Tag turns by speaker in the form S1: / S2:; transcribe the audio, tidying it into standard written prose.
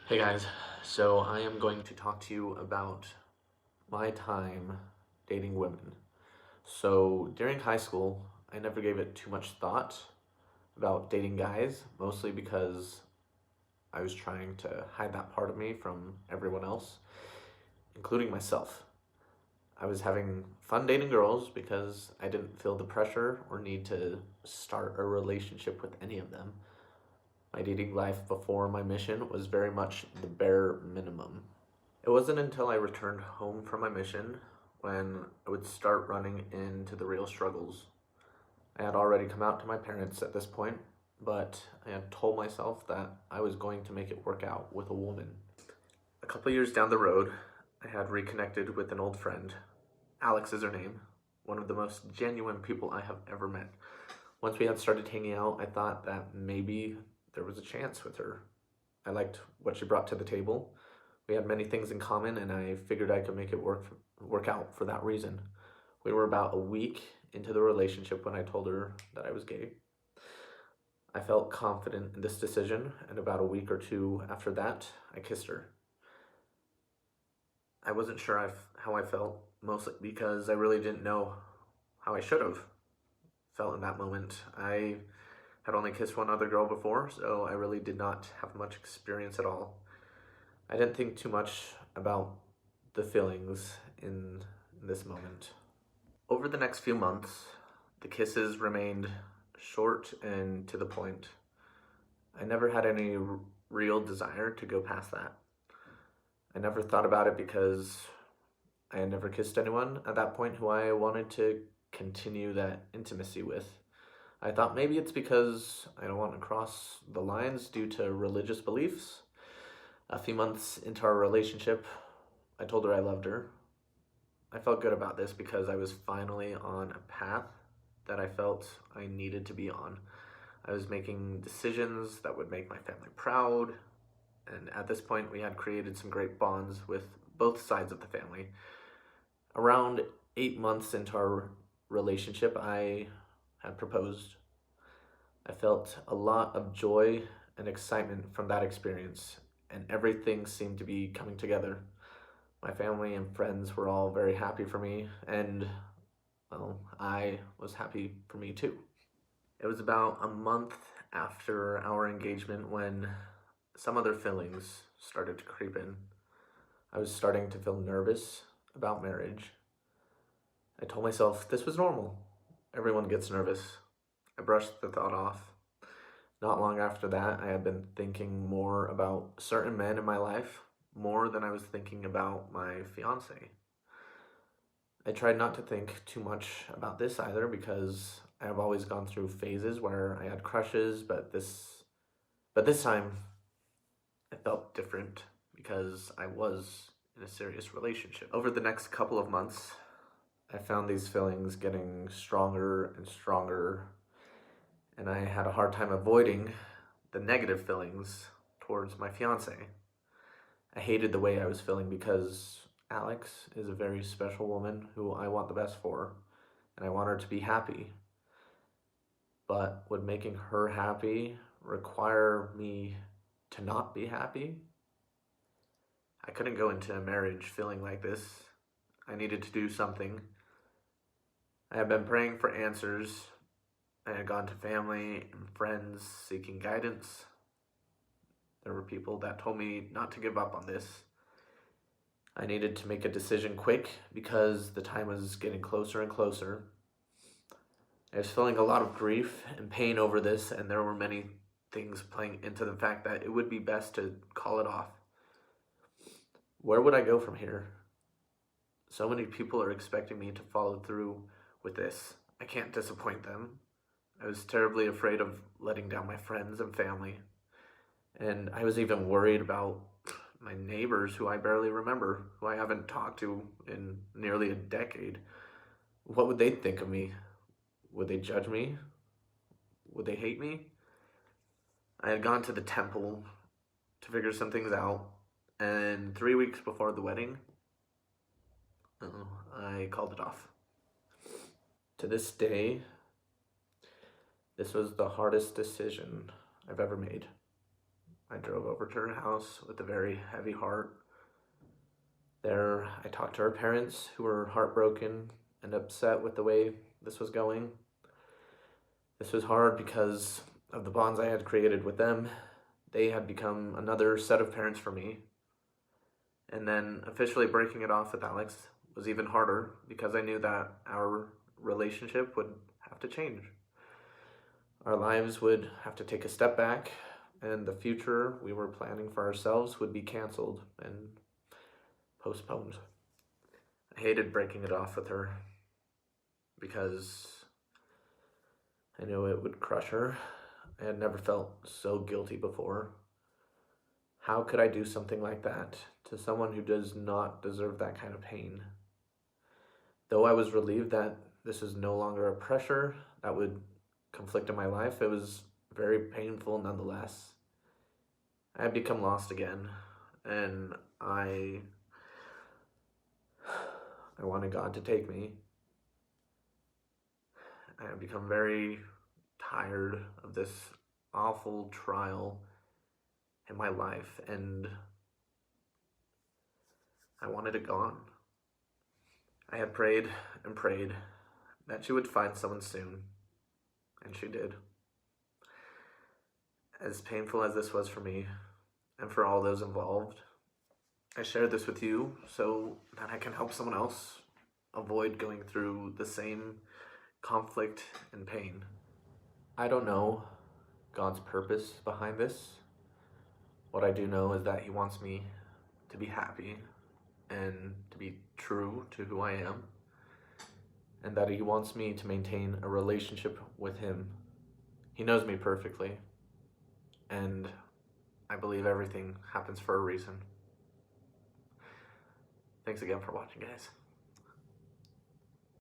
S1: Hey guys, so I am going to talk to you about my time dating women. So during high school, I never gave it too much thought about dating guys, mostly because I was trying to hide that part of me from everyone else, including myself. I was having fun dating girls because I didn't feel the pressure or need to start a relationship with any of them. My dating life before my mission was very much the bare minimum. It wasn't until I returned home from my mission when I would start running into the real struggles. I had already come out to my parents at this point, but I had told myself that I was going to make it work out with a woman. A couple years down the road, I had reconnected with an old friend. Alex is her name, one of the most genuine people I have ever met. Once we had started hanging out, I thought that maybe there was a chance with her. I liked what she brought to the table. We had many things in common, and I figured I could make it work out for that reason. We were about a week into the relationship when I told her that I was gay. I felt confident in this decision, and about a week or two after that, I kissed her. I wasn't sure how I felt, mostly because I really didn't know how I should have felt in that moment. I had only kissed one other girl before, so I really did not have much experience at all. I didn't think too much about the feelings in this moment. Over the next few months, the kisses remained short and to the point. I never had any real desire to go past that. I never thought about it because I had never kissed anyone at that point who I wanted to continue that intimacy with. I thought maybe it's because I don't want to cross the lines due to religious beliefs. A few months into our relationship, I told her I loved her. I felt good about this because I was finally on a path that I felt I needed to be on. I was making decisions that would make my family proud, and at this point we had created some great bonds with both sides of the family. Around 8 months into our relationship, I had proposed. I felt a lot of joy and excitement from that experience, and everything seemed to be coming together. My family and friends were all very happy for me, and well, I was happy for me too. It was about a month after our engagement when some other feelings started to creep in. I was starting to feel nervous about marriage. I told myself this was normal. Everyone gets nervous. I brushed the thought off. Not long after that, I had been thinking more about certain men in my life, more than I was thinking about my fiance. I tried not to think too much about this either because I have always gone through phases where I had crushes, but this time I felt different because I was in a serious relationship. Over the next couple of months, I found these feelings getting stronger and stronger, and I had a hard time avoiding the negative feelings towards my fiance. I hated the way I was feeling because Alex is a very special woman who I want the best for, and I want her to be happy. But would making her happy require me to not be happy? I couldn't go into a marriage feeling like this. I needed to do something. I had been praying for answers. I had gone to family and friends seeking guidance. There were people that told me not to give up on this. I needed to make a decision quick because the time was getting closer and closer. I was feeling a lot of grief and pain over this, and there were many things playing into the fact that it would be best to call it off. Where would I go from here? So many people are expecting me to follow through with this. I can't disappoint them. I was terribly afraid of letting down my friends and family. And I was even worried about my neighbors who I barely remember, who I haven't talked to in nearly a decade. What would they think of me? Would they judge me? Would they hate me? I had gone to the temple to figure some things out, and 3 weeks before the wedding, I called it off. To this day, this was the hardest decision I've ever made. I drove over to her house with a very heavy heart. There, I talked to her parents, who were heartbroken and upset with the way this was going. This was hard because of the bonds I had created with them. They had become another set of parents for me. And then officially breaking it off with Alex was even harder because I knew that our relationship would have to change. Our lives would have to take a step back, and the future we were planning for ourselves would be canceled and postponed. I hated breaking it off with her because I knew it would crush her. I had never felt so guilty before. How could I do something like that to someone who does not deserve that kind of pain? Though I was relieved that this is no longer a pressure that would conflict in my life, it was very painful nonetheless. I had become lost again, and I wanted God to take me. I have become very tired of this awful trial in my life, and I wanted it gone. I had prayed and prayed that she would find someone soon, and she did. As painful as this was for me, and for all those involved, I shared this with you so that I can help someone else avoid going through the same conflict and pain. I don't know God's purpose behind this. What I do know is that He wants me to be happy and to be true to who I am, and that He wants me to maintain a relationship with Him. He knows me perfectly, and I believe everything happens for a reason. Thanks again for watching, guys.